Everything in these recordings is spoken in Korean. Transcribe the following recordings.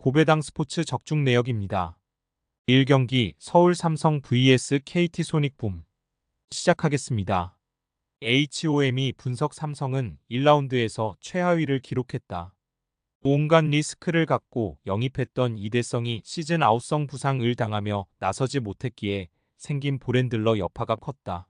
고배당 스포츠 적중 내역입니다. 1경기 서울 삼성 vs KT 소닉붐 시작하겠습니다. HOM이 분석 삼성은 1라운드에서 최하위를 기록했다. 온갖 리스크를 갖고 영입했던 이대성이 시즌 아웃성 부상을 당하며 나서지 못했기에 생긴 보렌들러 여파가 컸다.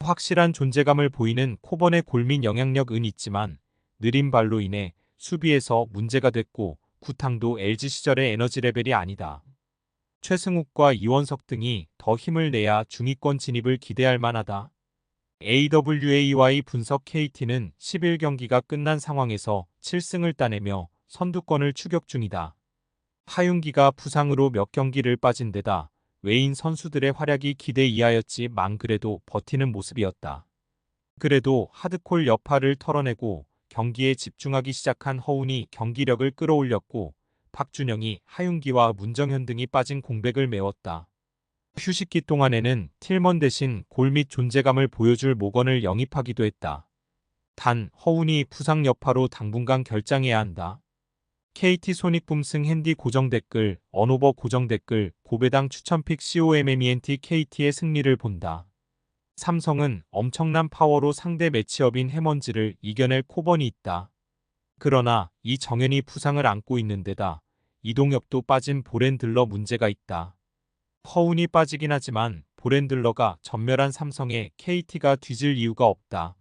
확실한 존재감을 보이는 코번의 골밑 영향력은 있지만 느린 발로 인해 수비에서 문제가 됐고 구탕도 LG 시절의 에너지 레벨이 아니다. 최승욱과 이원석 등이 더 힘을 내야 중위권 진입을 기대할 만하다. AWAY 분석 KT는 11경기가 끝난 상황에서 7승을 따내며 선두권을 추격 중이다. 하윤기가 부상으로 몇 경기를 빠진 데다 외인 선수들의 활약이 기대 이하였지만 그래도 버티는 모습이었다. 그래도 하드콜 여파를 털어내고 경기에 집중하기 시작한 허운이 경기력을 끌어올렸고 박준영이 하윤기와 문정현 등이 빠진 공백을 메웠다. 휴식기 동안에는 틸먼 대신 골밑 존재감을 보여줄 모건을 영입하기도 했다. 단 허운이 부상 여파로 당분간 결장해야 한다. KT 소닉붐 승 핸디 고정 댓글, 언오버 고정 댓글, 고배당 추천픽 COMMENT KT의 승리를 본다. 삼성은 엄청난 파워로 상대 매치업인 해먼즈를 이겨낼 코번이 있다. 그러나 이 정현이 부상을 안고 있는 데다 이동엽도 빠진 보렌들러 문제가 있다. 허운이 빠지긴 하지만 보렌들러가 전멸한 삼성에 KT가 뒤질 이유가 없다.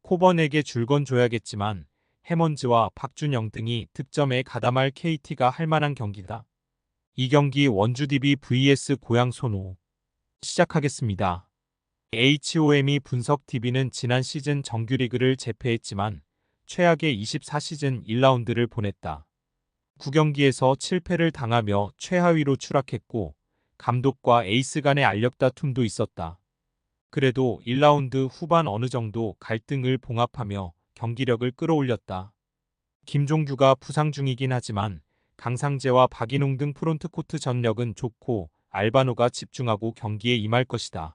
코번에게 줄 건 줘야겠지만 해먼즈와 박준영 등이 득점에 가담할 KT가 할 만한 경기다. 이 경기 원주 DB vs 고양 손호 시작하겠습니다. HOM이 분석 TV는 지난 시즌 정규리그를 제패했지만 최악의 24시즌 1라운드를 보냈다. 9경기에서 7패를 당하며 최하위로 추락했고 감독과 에이스 간의 알력 다툼도 있었다. 그래도 1라운드 후반 어느 정도 갈등을 봉합하며 경기력을 끌어올렸다. 김종규가 부상 중이긴 하지만 강상재와 박인홍 등 프론트코트 전력은 좋고 알바노가 집중하고 경기에 임할 것이다.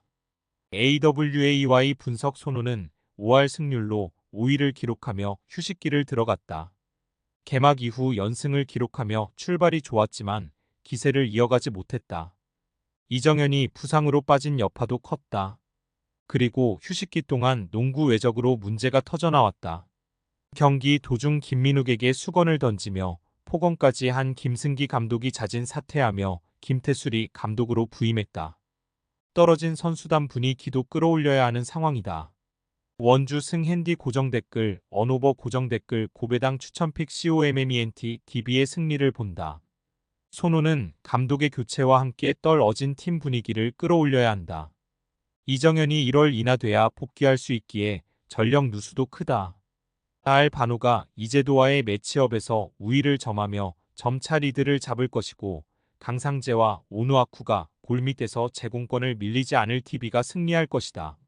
AWAY 분석 손호는 5할 승률로 5위를 기록하며 휴식기를 들어갔다. 개막 이후 연승을 기록하며 출발이 좋았지만 기세를 이어가지 못했다. 이정현이 부상으로 빠진 여파도 컸다. 그리고 휴식기 동안 농구 외적으로 문제가 터져나왔다. 경기 도중 김민욱에게 수건을 던지며 폭언까지 한 김승기 감독이 자진 사퇴하며 김태술이 감독으로 부임했다. 떨어진 선수단 분위기도 끌어올려야 하는 상황이다. 원주 승 핸디 고정 댓글, 언오버 고정 댓글, 고배당 추천픽 COMMENT DB의 승리를 본다. 손호는 감독의 교체와 함께 떨어진 팀 분위기를 끌어올려야 한다. 이정현이 1월 인하돼야 복귀할 수 있기에 전력 누수도 크다. 알바노가 이재도와의 매치업에서 우위를 점하며 점차 리드를 잡을 것이고 강상재와 오누아쿠가 골밑에서 제공권을 밀리지 않을 TV가 승리할 것이다.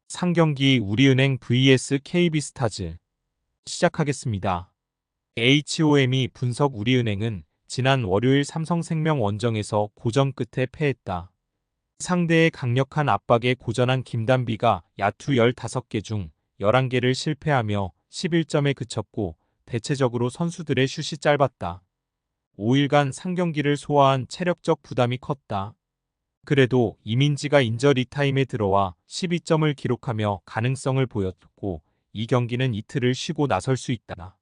상경기 우리은행 vs KB스타즈 시작하겠습니다. HOM이 분석 우리은행은 지난 월요일 삼성생명 원정에서 고전 끝에 패했다. 상대의 강력한 압박에 고전한 김단비가 야투 15개 중 11개를 실패하며 11점에 그쳤고 대체적으로 선수들의 슛이 짧았다. 5일간 상경기를 소화한 체력적 부담이 컸다. 그래도 이민지가 인저리 타임에 들어와 12점을 기록하며 가능성을 보였고 이 경기는 이틀을 쉬고 나설 수 있다.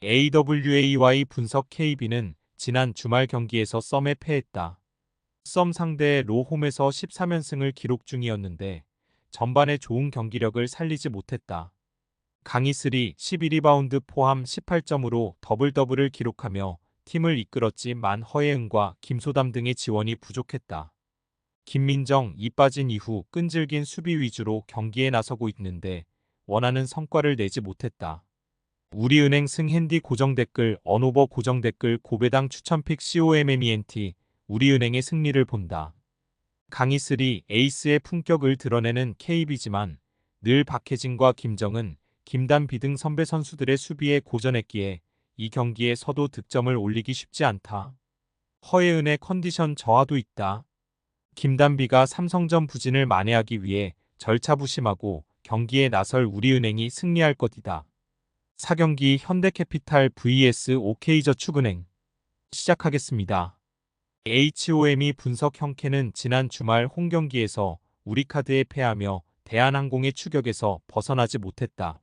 AWAY 분석 KB는 지난 주말 경기에서 썸에 패했다. 썸 상대의 로홈에서 13연승을 기록 중이었는데 전반에 좋은 경기력을 살리지 못했다. 강희슬이 12리바운드 포함 18점으로 더블더블을 기록하며 팀을 이끌었지만 허예은과 김소담 등의 지원이 부족했다. 김민정이 빠진 이후 끈질긴 수비 위주로 경기에 나서고 있는데 원하는 성과를 내지 못했다. 우리은행 승 핸디 고정 댓글, 언오버 고정 댓글, 고배당 추천픽 COMMENT 우리은행의 승리를 본다. 강희슬이 에이스의 품격을 드러내는 KB지만 늘 박혜진과 김정은, 김단비 등 선배 선수들의 수비에 고전했기에 이 경기에서도 득점을 올리기 쉽지 않다. 허예은의 컨디션 저하도 있다. 김단비가 삼성전 부진을 만회하기 위해 절차부심하고 경기에 나설 우리은행이 승리할 것이다. 4경기 현대캐피탈 vs OK저축은행 시작하겠습니다. HOM이 분석 형캐는 지난 주말 홈경기에서 우리카드에 패하며 대한항공의 추격에서 벗어나지 못했다.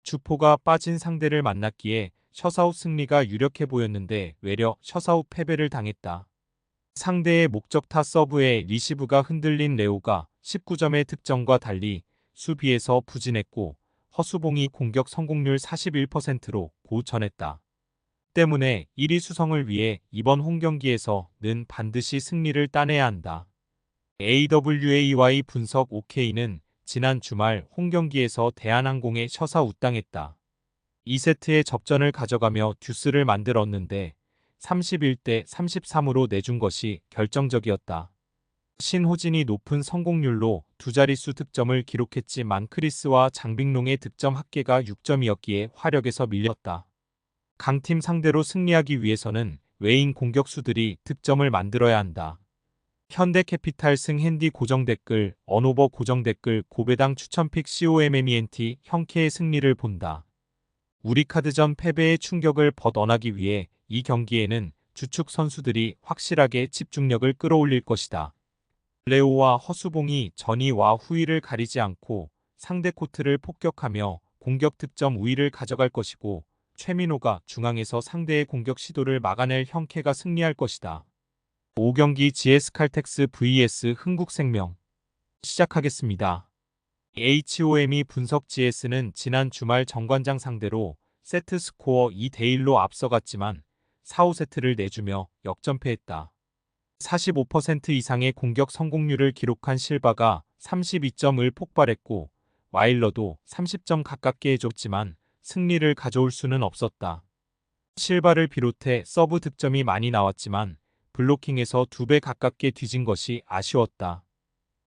주포가 빠진 상대를 만났기에 셔사웃 승리가 유력해 보였는데 외려 셔사웃 패배를 당했다. 상대의 목적타 서브에 리시브가 흔들린 레오가 19점의 득점과 달리 수비에서 부진했고 허수봉이 공격 성공률 41%로 고전했다. 때문에 1위 수성을 위해 이번 홈경기에서는 반드시 승리를 따내야 한다. AWAY 분석 OK는 지난 주말 홈경기에서 대한항공에 셔사웃당했다. 2세트의 접전을 가져가며 듀스를 만들었는데 31대 33으로 내준 것이 결정적이었다. 신호진이 높은 성공률로 두 자릿수 득점을 기록했지만 크리스와 장빙롱의 득점 합계가 6점이었기에 화력에서 밀렸다. 강팀 상대로 승리하기 위해서는 외인 공격수들이 득점을 만들어야 한다. 현대캐피탈 승핸디 고정댓글 언오버 고정댓글 고배당 추천픽 COMMENT 형캐의 승리를 본다. 우리카드전 패배의 충격을 벗어나기 위해 이 경기에는 주축 선수들이 확실하게 집중력을 끌어올릴 것이다. 레오와 허수봉이 전위와 후위를 가리지 않고 상대 코트를 폭격하며 공격 득점 우위를 가져갈 것이고 최민호가 중앙에서 상대의 공격 시도를 막아낼 형캐가 승리할 것이다. 5경기 GS칼텍스 vs 흥국생명 시작하겠습니다. HOM이 분석 GS는 지난 주말 정관장 상대로 세트 스코어 2대1로 앞서갔지만 4, 5세트를 내주며 역전패했다. 45% 이상의 공격 성공률을 기록한 실바가 32점을 폭발했고 와일러도 30점 가깝게 해줬지만 승리를 가져올 수는 없었다. 실바를 비롯해 서브 득점이 많이 나왔지만 블로킹에서 2배 가깝게 뒤진 것이 아쉬웠다.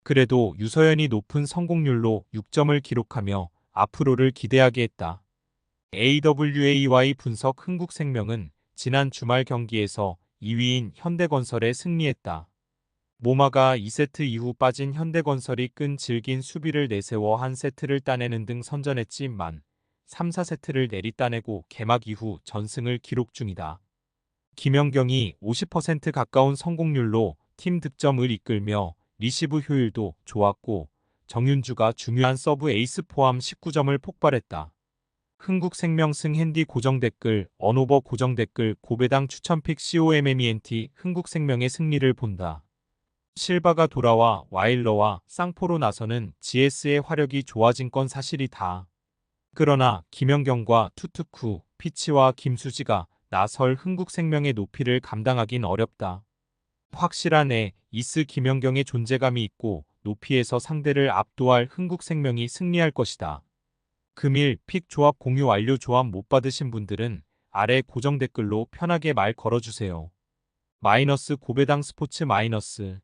그래도 유서연이 높은 성공률로 6점을 기록하며 앞으로를 기대하게 했다. AWAY 분석 흥국생명은 지난 주말 경기에서 2위인 현대건설에 승리했다. 모마가 2세트 이후 빠진 현대건설이 끈질긴 수비를 내세워 한 세트를 따내는 등 선전했지만 3, 4세트를 내리따내고 개막 이후 전승을 기록 중이다. 김연경이 50% 가까운 성공률로 팀 득점을 이끌며 리시브 효율도 좋았고 정윤주가 중요한 서브 에이스 포함 19점을 폭발했다. 흥국생명 승핸디 고정댓글 언오버 고정댓글 고배당 추천픽 COMMENT 흥국생명의 승리를 본다. 실바가 돌아와 와일러와 쌍포로 나서는 GS의 화력이 좋아진 건 사실이다. 그러나 김연경과 투투쿠, 피치와 김수지가 나설 흥국생명의 높이를 감당하긴 어렵다. 확실한 이스 김연경의 존재감이 있고 높이에서 상대를 압도할 흥국생명이 승리할 것이다. 금일 픽 조합 공유 완료. 조합 못 받으신 분들은 아래 고정 댓글로 편하게 말 걸어주세요. 마이너스 고배당 스포츠 마이너스